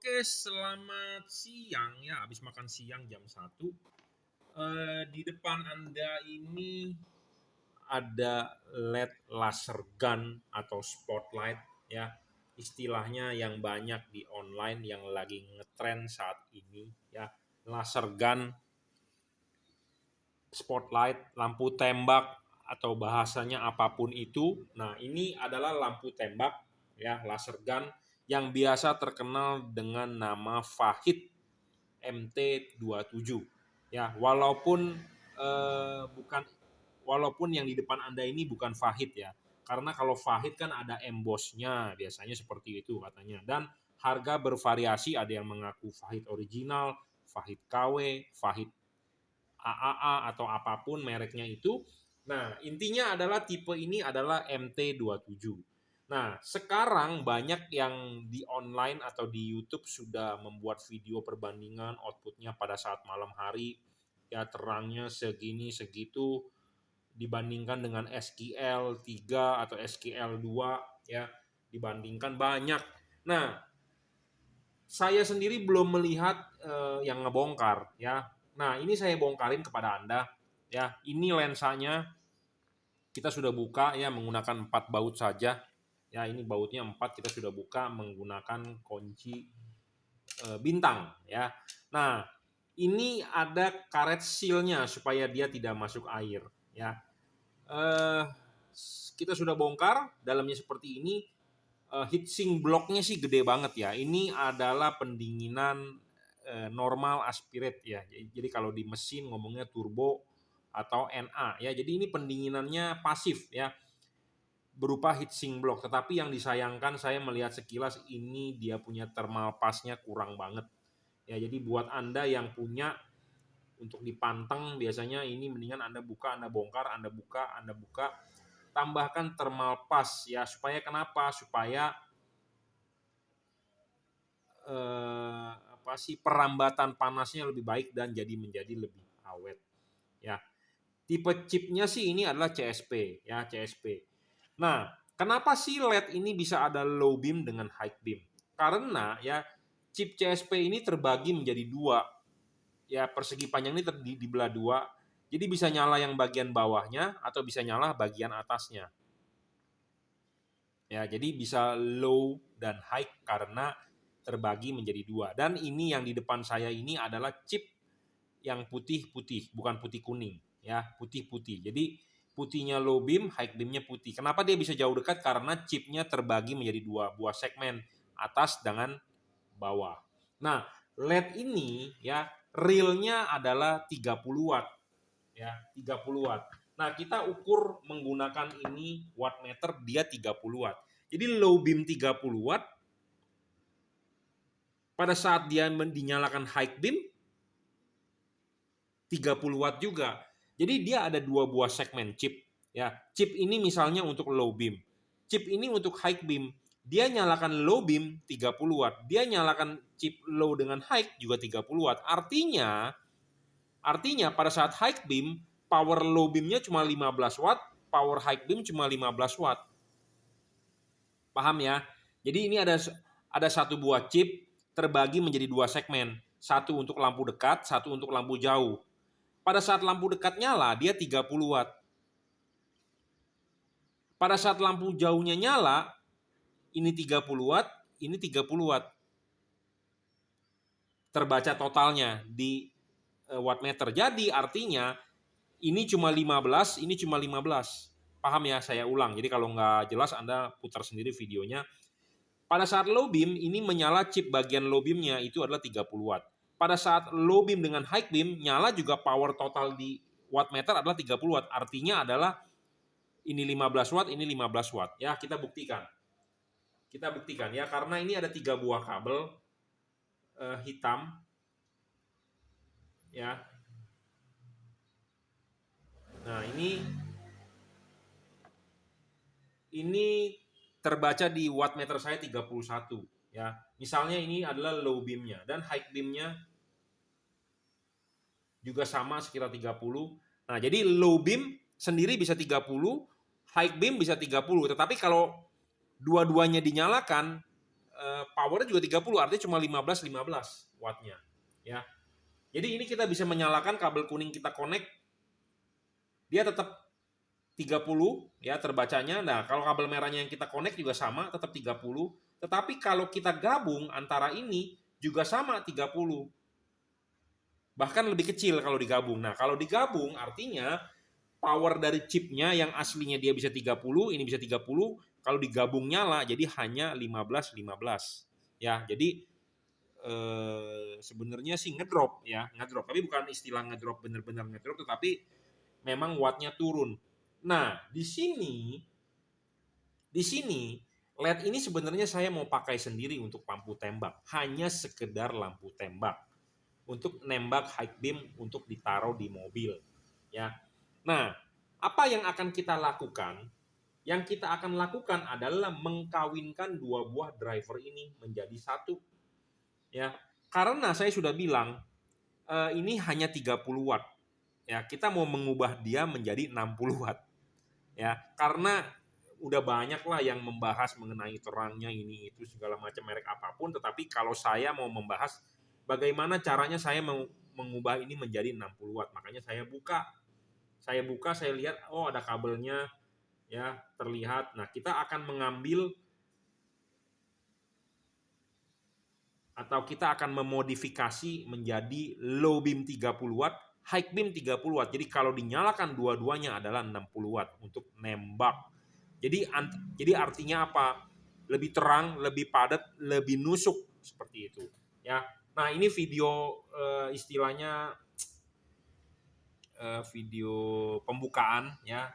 Oke, selamat siang ya. Habis makan siang jam 1. Di depan Anda ini ada LED laser gun atau spotlight ya. Istilahnya yang banyak di online yang lagi ngetren saat ini ya. Laser gun, spotlight, lampu tembak atau bahasanya apapun itu. Nah, ini adalah lampu tembak ya, laser gun yang biasa terkenal dengan nama Fahid MT27 ya, walaupun yang di depan Anda ini bukan Fahid ya, karena kalau Fahid kan ada embossnya, biasanya seperti itu katanya, dan harga bervariasi, ada yang mengaku Fahid original, Fahid KW, Fahid AAA atau apapun mereknya itu. Nah, intinya adalah tipe ini adalah MT27. Nah, sekarang banyak yang di online atau di YouTube sudah membuat video perbandingan outputnya pada saat malam hari, ya terangnya segini segitu dibandingkan dengan SKL 3 atau SKL 2 ya, dibandingkan banyak. Nah, saya sendiri belum melihat yang ngebongkar ya. Nah, ini saya bongkarin kepada Anda ya. Ini lensanya kita sudah buka ya menggunakan 4 baut saja. Ya, ini bautnya 4, kita sudah buka menggunakan kunci bintang ya. Nah, ini ada karet sealnya supaya dia tidak masuk air ya. Kita sudah bongkar, dalamnya seperti ini. Heatsink blocknya sih gede banget ya. Ini adalah pendinginan normal aspirate ya. Jadi kalau di mesin ngomongnya turbo atau NA ya. Jadi ini pendinginannya pasif ya, berupa heatsink block. Tetapi yang disayangkan, saya melihat sekilas ini dia punya thermal pass-nya kurang banget ya. Jadi buat Anda yang punya untuk dipanteng, biasanya ini mendingan Anda buka, Anda bongkar, Anda buka, Anda buka, tambahkan thermal pass ya. Supaya kenapa? Supaya perambatan panasnya lebih baik dan menjadi lebih awet ya. Tipe chipnya sih ini adalah CSP ya, CSP. Nah, kenapa sih LED ini bisa ada low beam dengan high beam? Karena ya chip CSP ini terbagi menjadi dua ya, persegi panjang ini dibelah dua. Jadi bisa nyala yang bagian bawahnya atau bisa nyala bagian atasnya. Ya, jadi bisa low dan high karena terbagi menjadi dua. Dan ini yang di depan saya ini adalah chip yang putih-putih, bukan putih kuning ya, putih-putih. Jadi putihnya low beam, high beamnya putih. Kenapa dia bisa jauh dekat? Karena chipnya terbagi menjadi dua buah segmen, atas dengan bawah. Nah, LED ini ya realnya adalah 30 watt ya, 30 watt. Nah, kita ukur menggunakan ini wattmeter, dia 30 watt. Jadi low beam 30 watt, pada saat dia dinyalakan high beam 30 watt juga. Jadi dia ada dua buah segmen chip ya. Chip ini misalnya untuk low beam, chip ini untuk high beam. Dia nyalakan low beam 30 watt, dia nyalakan chip low dengan high juga 30 watt. Artinya pada saat high beam, power low beamnya cuma 15 watt, power high beam cuma 15 watt. Paham ya? Jadi ini ada satu buah chip terbagi menjadi dua segmen. Satu untuk lampu dekat, satu untuk lampu jauh. Pada saat lampu dekat nyala, dia 30 watt. Pada saat lampu jauhnya nyala, ini 30 watt, ini 30 watt. Terbaca totalnya di wattmeter. Jadi artinya ini cuma 15, ini cuma 15. Paham ya? Saya ulang. Jadi kalau nggak jelas Anda putar sendiri videonya. Pada saat low beam, ini menyala chip bagian low beamnya itu adalah 30 watt. Pada saat low beam dengan high beam, nyala juga power total di wattmeter adalah 30 watt. Artinya adalah ini 15 watt, ini 15 watt. Ya, kita buktikan. Kita buktikan ya, karena ini ada 3 buah kabel hitam. Ya. Nah, ini terbaca di wattmeter saya 31 ya. Misalnya ini adalah low beamnya dan high beamnya juga sama sekitar 30. Nah, jadi low beam sendiri bisa 30, high beam bisa 30. Tetapi kalau dua-duanya dinyalakan powernya juga 30, artinya cuma 15 wattnya ya. Jadi ini kita bisa menyalakan kabel kuning kita connect, dia tetap 30 ya terbacanya. Nah, kalau kabel merahnya yang kita connect juga sama, tetap 30. Tetapi kalau kita gabung antara ini juga sama 30. Bahkan lebih kecil kalau digabung. Nah, kalau digabung artinya power dari chipnya yang aslinya dia bisa 30, ini bisa 30, kalau digabung nyala jadi hanya 15. Ya, jadi sebenarnya sih ngedrop ya, ngedrop. Tapi bukan istilah ngedrop benar-benar ngedrop, tetapi memang wattnya turun. Nah, di sini LED ini sebenarnya saya mau pakai sendiri untuk lampu tembak, hanya sekedar lampu tembak untuk nembak high beam untuk ditaruh di mobil ya. Nah, apa yang akan kita lakukan? Yang kita akan lakukan adalah mengkawinkan dua buah driver ini menjadi satu ya. Karena saya sudah bilang ini hanya 30 watt ya, kita mau mengubah dia menjadi 60 watt ya, karena udah banyak lah yang membahas mengenai terangnya ini itu segala macam merek apapun, tetapi kalau saya mau membahas bagaimana caranya saya mengubah ini menjadi 60 watt, makanya saya buka, saya lihat oh ada kabelnya ya terlihat. Nah, kita akan mengambil atau kita akan memodifikasi menjadi low beam 30 watt, high beam 30 watt. Jadi kalau dinyalakan dua-duanya adalah 60 watt untuk nembak. Jadi artinya apa? Lebih terang, lebih padat, lebih nusuk seperti itu. Ya. Nah, ini video istilahnya video pembukaan ya.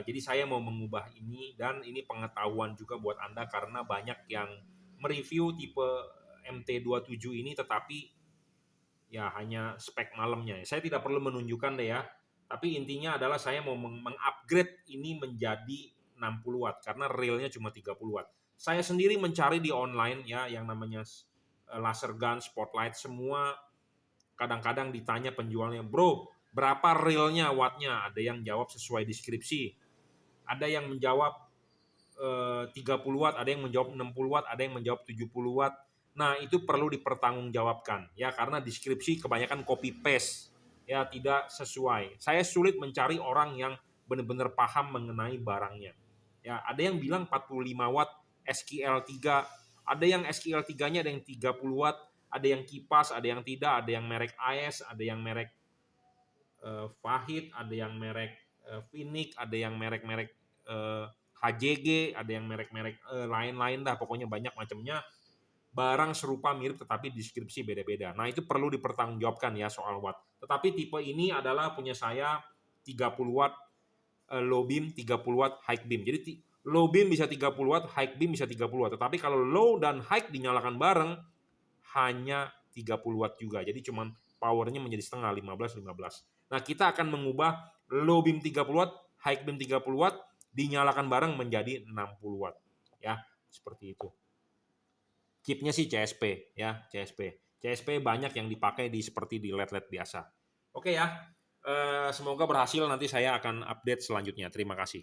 Jadi saya mau mengubah ini dan ini pengetahuan juga buat Anda karena banyak yang mereview tipe MT27 ini tetapi ya hanya spek malamnya. Saya tidak perlu menunjukkan deh ya. Tapi intinya adalah saya mau mengupgrade ini menjadi 60 watt karena realnya cuma 30 watt. Saya sendiri mencari di online ya yang namanya laser gun, spotlight semua, kadang-kadang ditanya penjualnya, "Bro, berapa realnya wattnya?" Ada yang jawab sesuai deskripsi. Ada yang menjawab 30 watt, ada yang menjawab 60 watt, ada yang menjawab 70 watt. Nah, itu perlu dipertanggungjawabkan ya karena deskripsi kebanyakan copy paste ya tidak sesuai. Saya sulit mencari orang yang benar-benar paham mengenai barangnya. Ya, ada yang bilang 45 watt SQL3, ada yang SQL3-nya ada yang 30 watt, ada yang kipas, ada yang tidak, ada yang merek AES, ada yang merek Fahid, ada yang merek Phoenix, ada yang merek-merek HJG, ada yang merek-merek lain-lain dah, pokoknya banyak macamnya. Barang serupa mirip tetapi deskripsi beda-beda. Nah, itu perlu dipertanggungjawabkan ya soal watt. Tetapi tipe ini adalah punya saya 30 watt low beam, 30 watt high beam. Jadi low beam bisa 30 watt, high beam bisa 30 watt. Tetapi kalau low dan high dinyalakan bareng hanya 30 watt juga. Jadi cuman powernya menjadi setengah 15. Nah, kita akan mengubah low beam 30 watt, high beam 30 watt dinyalakan bareng menjadi 60 watt. Ya, seperti itu. Chipnya sih CSP ya, CSP. CSP banyak yang dipakai seperti di LED-LED biasa. Oke ya. Semoga berhasil, nanti saya akan update selanjutnya. Terima kasih.